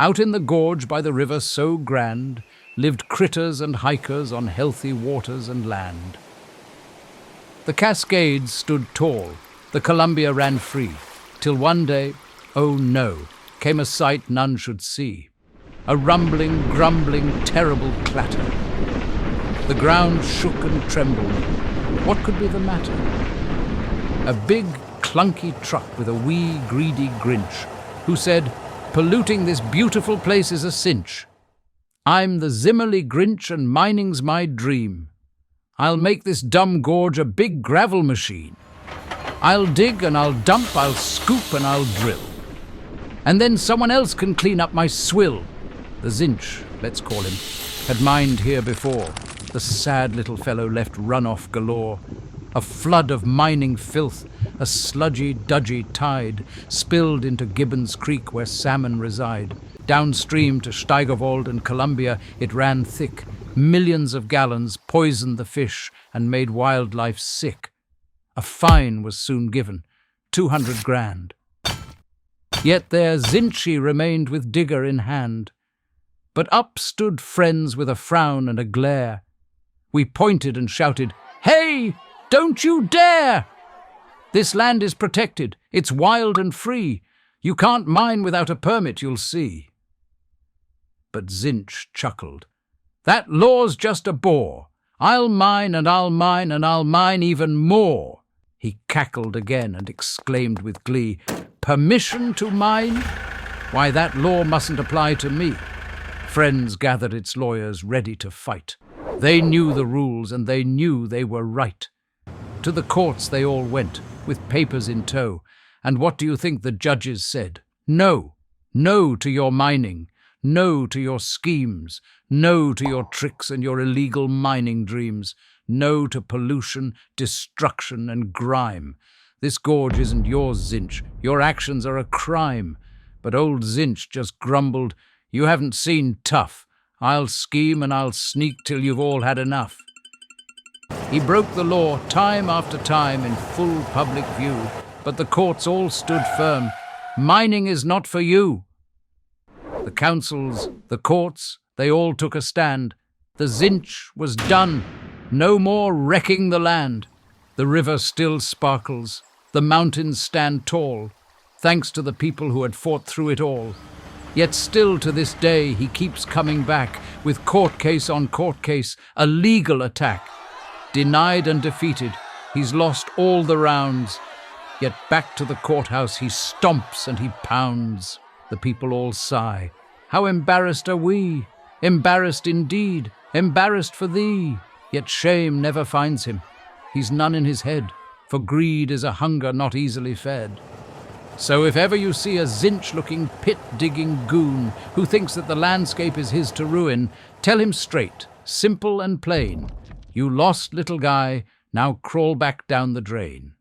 Out in the gorge by the river so grand lived critters and hikers on healthy waters and land. The Cascades stood tall, the Columbia ran free, till one day, oh no, came a sight none should see. A rumbling, grumbling, terrible clatter. The ground shook and trembled. What could be the matter? A big, clunky truck with a wee, greedy Grinch, who said, "Polluting this beautiful place is a cinch. I'm the Zimmerly Grinch and mining's my dream. I'll make this dumb gorge a big gravel machine. I'll dig and I'll dump, I'll scoop and I'll drill. And then someone else can clean up my swill." The Zinch, let's call him, had mined here before. The sad little fellow left runoff galore. A flood of mining filth, a sludgy, dudgy tide, spilled into Gibbons Creek where salmon reside. Downstream to Steigerwald and Columbia it ran thick. Millions of gallons poisoned the fish and made wildlife sick. A fine was soon given, 200 grand. Yet there Zinchy remained with digger in hand. But up stood friends with a frown and a glare. We pointed and shouted, "Hey, don't you dare! This land is protected, it's wild and free. You can't mine without a permit, you'll see." But Zinch chuckled. "That law's just a bore. I'll mine and I'll mine and I'll mine even more." He cackled again and exclaimed with glee, "Permission to mine? Why, that law mustn't apply to me." Friends gathered its lawyers ready to fight. They knew the rules and they knew they were right. To the courts they all went, with papers in tow, and what do you think the judges said? No, no to your mining, no to your schemes, no to your tricks and your illegal mining dreams, no to pollution, destruction and grime. This gorge isn't yours, Zinch, your actions are a crime. But old Zinch just grumbled, "You haven't seen tough. I'll scheme and I'll sneak till you've all had enough." He broke the law time after time in full public view, but the courts all stood firm. "Mining is not for you." The councils, the courts, they all took a stand. The Zinch was done, no more wrecking the land. The river still sparkles, the mountains stand tall, thanks to the people who had fought through it all. Yet still to this day he keeps coming back, with court case on court case, a legal attack. Denied and defeated, he's lost all the rounds, yet back to the courthouse he stomps and he pounds. The people all sigh. "How embarrassed are we? Embarrassed indeed, embarrassed for thee." Yet shame never finds him. He's none in his head, for greed is a hunger not easily fed. So if ever you see a Zinch-looking pit-digging goon who thinks that the landscape is his to ruin, tell him straight, simple and plain, "You lost, little guy, now crawl back down the drain."